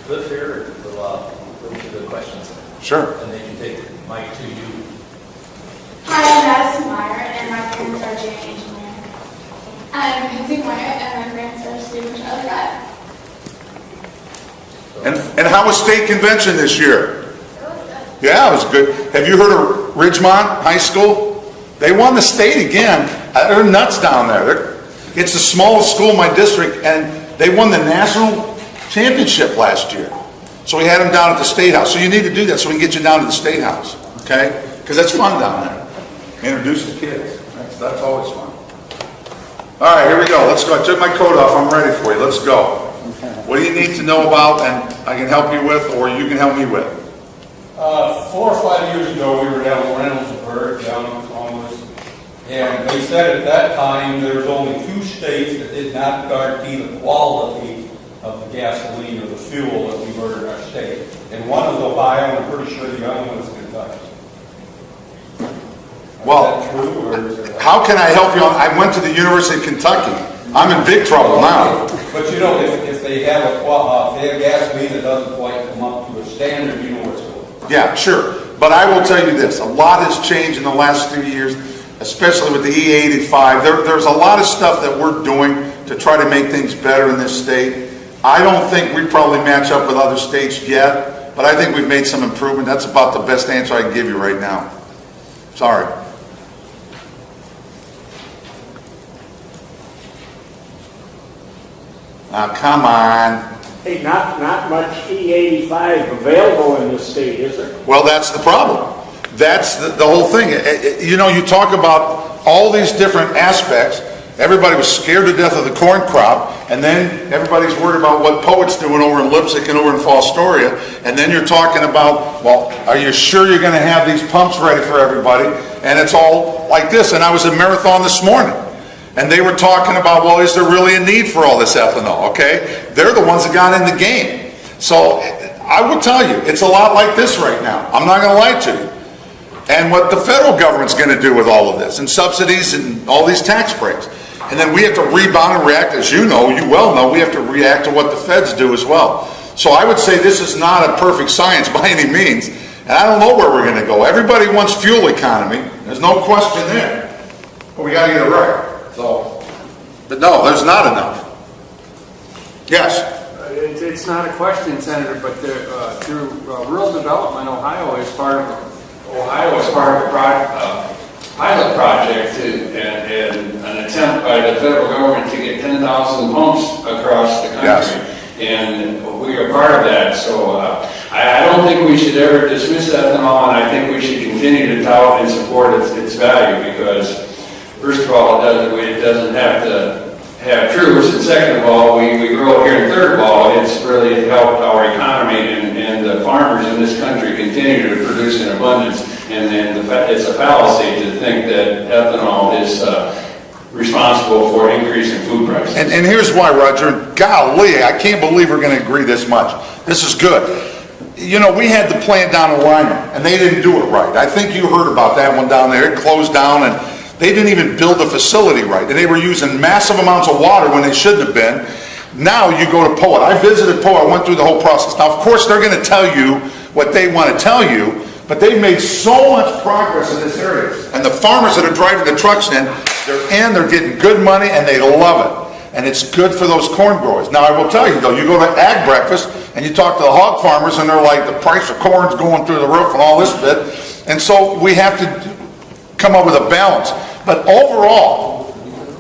Cliff here, we'll go to the questions. Sure. And they can take the mic to you. Hi, I'm Madison Meyer, and my parents are Jane Engineer. I'm Lindsay Meyer, and my parents are Stephen Charlie Ryan. And how was state convention this year? Yeah, it was good. Have you heard of Ridgemont High School? They won the state again. They're nuts down there. It's the smallest school in my district, and they won the national championship last year. So we had them down at the State House. So you need to do that so we can get you down to the State House, okay? Because that's fun down there. Introduce the kids. That's always fun. All right, here we go. Let's go. I took my coat off. I'm ready for you. Let's go. What do you need to know about and I can help you with, or you can help me with? 4 or 5 years ago, we were down in Reynoldsburg, down in Columbus, and they said at that time there was only 2 states that did not guarantee the quality of the gasoline or the fuel that we burn in our state. And one was Ohio, and I'm pretty sure the other one was Kentucky. Well, is that true, or is it how can I help you? I went to the University of Kentucky. I'm in big trouble now. But you know, if they have if they have gasoline that doesn't quite come up to a standard, you know what's going on. Yeah, sure. But I will tell you this. A lot has changed in the last 3 years, especially with the E85. There's a lot of stuff that we're doing to try to make things better in this state. I don't think we probably match up with other states yet, but I think we've made some improvement. That's about the best answer I can give you right now. Sorry. Now, come on. Hey, not much E85 available in this state, is there? Well, that's the problem. That's the whole thing. You know, you talk about all these different aspects. Everybody was scared to death of the corn crop, and then everybody's worried about what Poet's doing over in Lipsick and over in Fostoria, and then you're talking about, well, are you sure you're going to have these pumps ready for everybody? And it's all like this. And I was at Marathon this morning, and they were talking about, well, is there really a need for all this ethanol, okay? They're the ones that got in the game. So I will tell you, it's a lot like this right now. I'm not going to lie to you. And what the federal government's going to do with all of this, and subsidies and all these tax breaks. And then we have to rebound and react, as you know, you well know, we have to react to what the feds do as well. So I would say this is not a perfect science by any means, and I don't know where we're going to go. Everybody wants fuel economy. There's no question there. But we got to get it right. So, but no, there's not enough. Yes? It's not a question, Senator, but through rural development, Ohio is part of a pilot project and an attempt by the federal government to get 10,000 pumps across the country. Yes. And we are part of that. So I don't think we should ever dismiss ethanol, and I think we should continue to tout and support its value, because first of all, it doesn't have to have troops, and second of all, we grow it here, and third of all, it's really helped our economy and the farmers in this country continue to produce in abundance. And it's a fallacy to think that ethanol is responsible for an increase in food prices. And here's why, Roger. Golly, I can't believe we're going to agree this much. This is good. You know, we had the plant down in Lyman, and they didn't do it right. I think you heard about that one down there. It closed down, and they didn't even build the facility right. And they were using massive amounts of water when they shouldn't have been. Now you go to Poet. I visited Poet. I went through the whole process. Now, of course, they're going to tell you what they want to tell you, but they've made so much progress in this area. And the farmers that are driving the trucks they're getting good money, and they love it. And it's good for those corn growers. Now, I will tell you, though, you go to Ag Breakfast, and you talk to the hog farmers, and they're like, the price of corn's going through the roof and all this bit. And so we have to come up with a balance. But overall,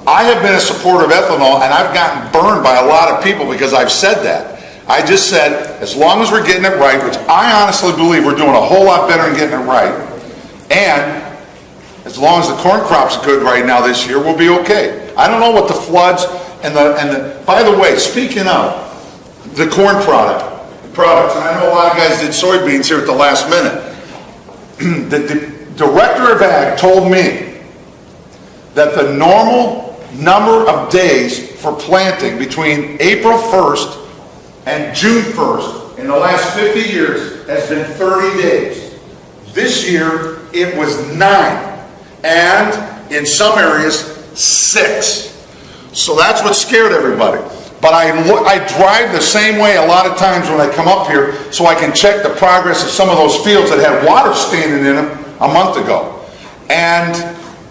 I have been a supporter of ethanol, and I've gotten burned by a lot of people because I've said that. I just said, as long as we're getting it right, which I honestly believe we're doing a whole lot better in getting it right, and as long as the corn crop's good right now this year, we'll be okay. I don't know what the floods and the by the way, speaking of the corn products, and I know a lot of guys did soybeans here at the last minute. The director of Ag told me that the normal number of days for planting between April 1st and June 1st in the last 50 years has been 30 days. This year it was 9, and in some areas 6. So that's what scared everybody. But I drive the same way a lot of times when I come up here so I can check the progress of some of those fields that had water standing in them a month ago. And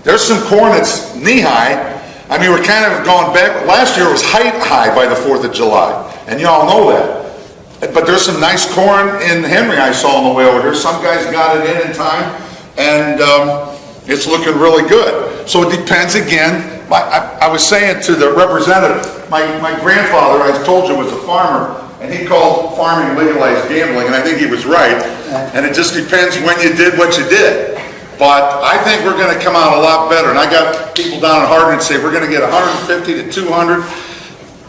there's some corn that's knee-high. I mean, we're kind of going back. Last year it was Hite high by the 4th of July, and you all know that. But there's some nice corn in Henry I saw on the way over here. Some guys got it in time, and it's looking really good. So it depends again. I was saying to the representative, my grandfather, I told you, was a farmer, and he called farming legalized gambling, and I think he was right. And it just depends when you did what you did. But I think we're going to come out a lot better. And I got people down at Hardin say we're going to get 150 to 200.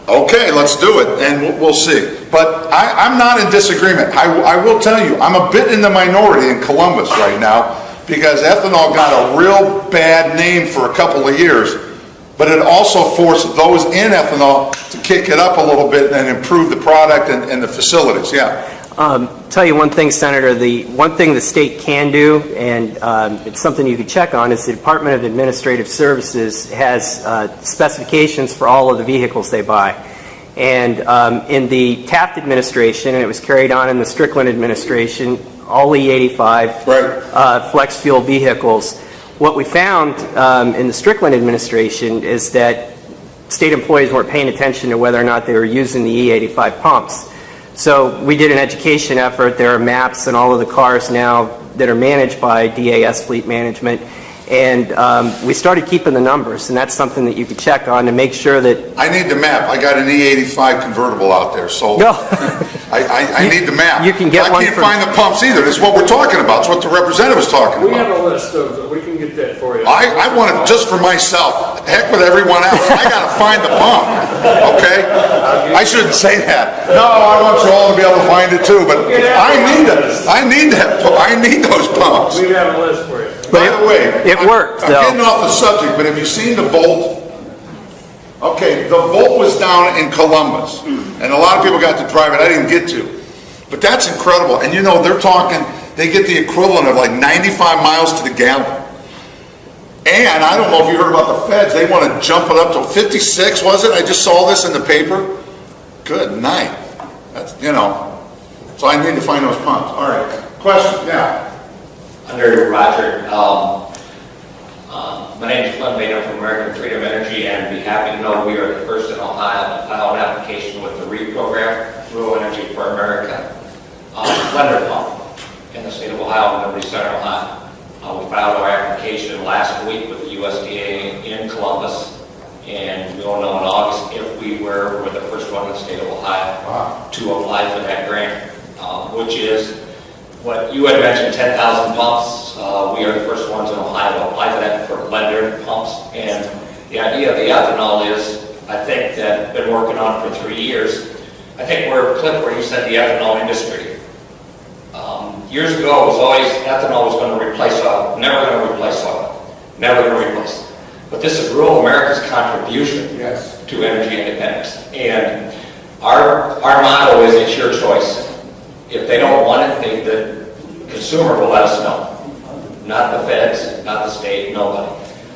Okay, let's do it, and we'll see. But I'm not in disagreement. I will tell you, I'm a bit in the minority in Columbus right now because ethanol got a real bad name for a couple of years. But it also forced those in ethanol to kick it up a little bit and improve the product and the facilities. Yeah. Tell you one thing, Senator. The one thing the state can do, and it's something you could check on, is the Department of Administrative Services has specifications for all of the vehicles they buy. And in the Taft administration, and it was carried on in the Strickland administration, all E85 right. flex fuel vehicles. What we found in the Strickland administration is that state employees weren't paying attention to whether or not they were using the E85 pumps. So we did an education effort. There are maps in all of the cars now that are managed by DAS Fleet Management. And we started keeping the numbers, and that's something that you could check on to make sure that... I need the map. I got an E85 convertible out there, so no. I need the map. You can get one. I can't find the pumps either. This is what we're talking about. It's what the representative was talking We about. have a list of, we can get that for you. I want it just for myself. Heck with everyone else. I got to find the pump, okay? I shouldn't say that. No, I want you all to be able to find it too, but I need those pumps. We have a list for you. By the way, it worked. I'm getting off the subject, but have you seen the Volt? Okay, the Volt was down in Columbus, and a lot of people got to drive it. I didn't get to. But that's incredible. And you know, they're talking, they get the equivalent of like 95 miles to the gallon. And I don't know if you heard about the feds, they want to jump it up to 56, was it? I just saw this in the paper. Good night. That's, you know, so I need to find those pumps. All right, question, yeah. Under Roger, my name is Glenn Bader from American Freedom Energy, and I'd be happy to know we are the first in Ohio to file an application with the REAP program, Rural Energy for America, blender pump in the state of Ohio, in Liberty Center, Ohio. We filed our application last week with the USDA in Columbus, and we will know in August if we're the first one in the state of Ohio to apply for that grant, which is what you had mentioned, 10,000 pumps. We are the first ones in Ohio to apply for that for blender pumps. And the idea of the ethanol is, I think that I've been working on it for 3 years. I think we're a clip where you said the ethanol industry. Years ago, it was always ethanol was going to replace oil. Never going to replace oil. Never going to replace it. But this is rural America's contribution to energy independence. And our motto is, it's your choice. If they don't want it, the consumer will let us know. Not the feds, not the state, nobody.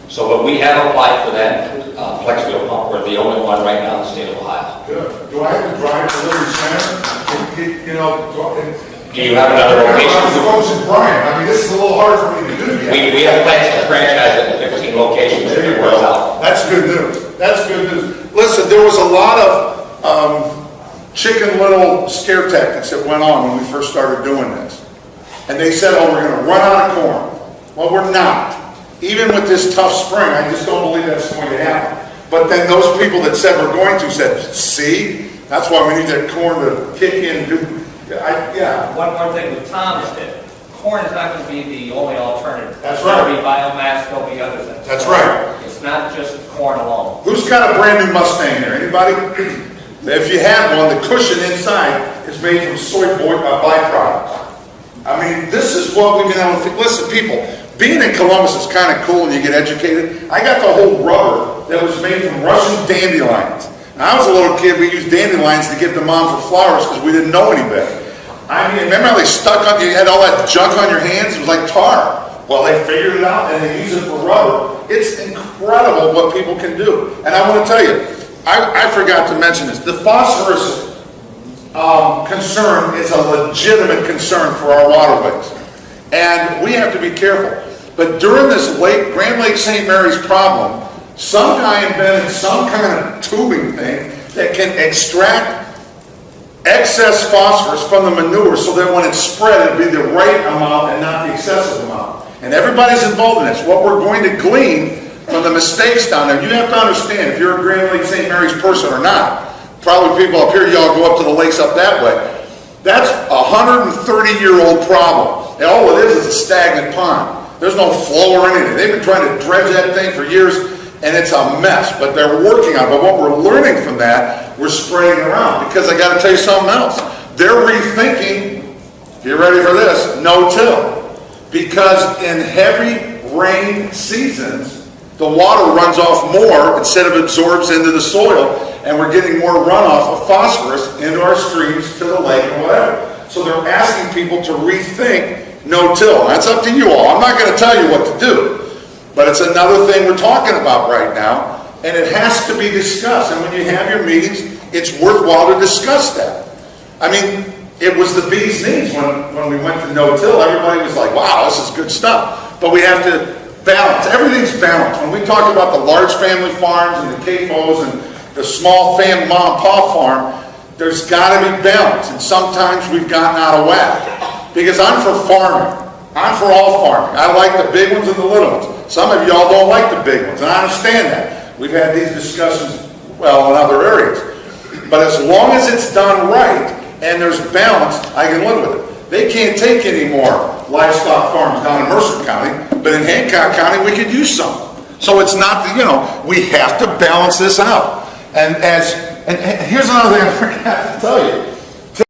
So, but we have applied for that flex fuel pump. We're the only one right now in the state of Ohio. Good. Do I have to drive to Liberty Center? You know, do you have another location? I'm supposed to Brian. I mean, this is a little hard for me to do yet. We have plans to franchise it in 15 locations. There you go. That's good news. That's good news. Listen, there was a lot of chicken little scare tactics that went on when we first started doing this. And they said, oh, we're going to run out of corn. Well, we're not. Even with this tough spring, I just don't believe that's going to happen. But then those people that said we're going to said, see, that's why we need that corn to kick in and do. Yeah. One more thing with Tom is that corn is not going to be the only alternative. That's right. There'll be biomass, there'll be other things. That's right. It's not just corn alone. Who's got a brand new Mustang here? Anybody? If you had one, the cushion inside is made from soy byproducts. I mean, this is what we've been able to think. Listen, people, being in Columbus is kind of cool and you get educated. I got the whole rubber that was made from Russian dandelions. When I was a little kid, we used dandelions to give to mom for flowers because we didn't know any better. I mean, remember how they stuck on, you had all that junk on your hands? It was like tar. Well, they figured it out and they use it for rubber. It's incredible what people can do. And I want to tell you, I forgot to mention this. The phosphorus concern is a legitimate concern for our waterways. And we have to be careful. But during this Grand Lake St. Mary's problem, some guy invented some kind of tubing thing that can extract excess phosphorus from the manure so that when it's spread, it'll be the right amount and not the excessive amount. And everybody's involved in this. What we're going to glean from the mistakes down there, you have to understand, if you're a Grand Lake St. Mary's person or not, probably people up here, y'all go up to the lakes up that way. That's a 130-year-old problem. And all it is a stagnant pond. There's no flow or anything. They've been trying to dredge that thing for years, and it's a mess. But they're working on it. But what we're learning from that, we're spreading it around. Because I got to tell you something else. They're rethinking, get ready for this, no-till. Because in heavy rain seasons, the water runs off more instead of absorbs into the soil, and we're getting more runoff of phosphorus into our streams, to the lake, or whatever. So they're asking people to rethink no-till. That's up to you all. I'm not going to tell you what to do, but it's another thing we're talking about right now, and it has to be discussed. And when you have your meetings, it's worthwhile to discuss that. I mean, it was the bee's knees when we went to no-till. Everybody was like, wow, this is good stuff. But we have to balance. Everything's balanced. When we talk about the large family farms and the CAFOs and the small mom and pop farm, there's got to be balance. And sometimes we've gotten out of whack. Because I'm for farming. I'm for all farming. I like the big ones and the little ones. Some of y'all don't like the big ones, and I understand that. We've had these discussions, well, in other areas. But as long as it's done right and there's balance, I can live with it. They can't take any more livestock farms down in Mercer County, but in Hancock County we could use some. So it's not, we have to balance this out. And here's another thing I forgot to tell you.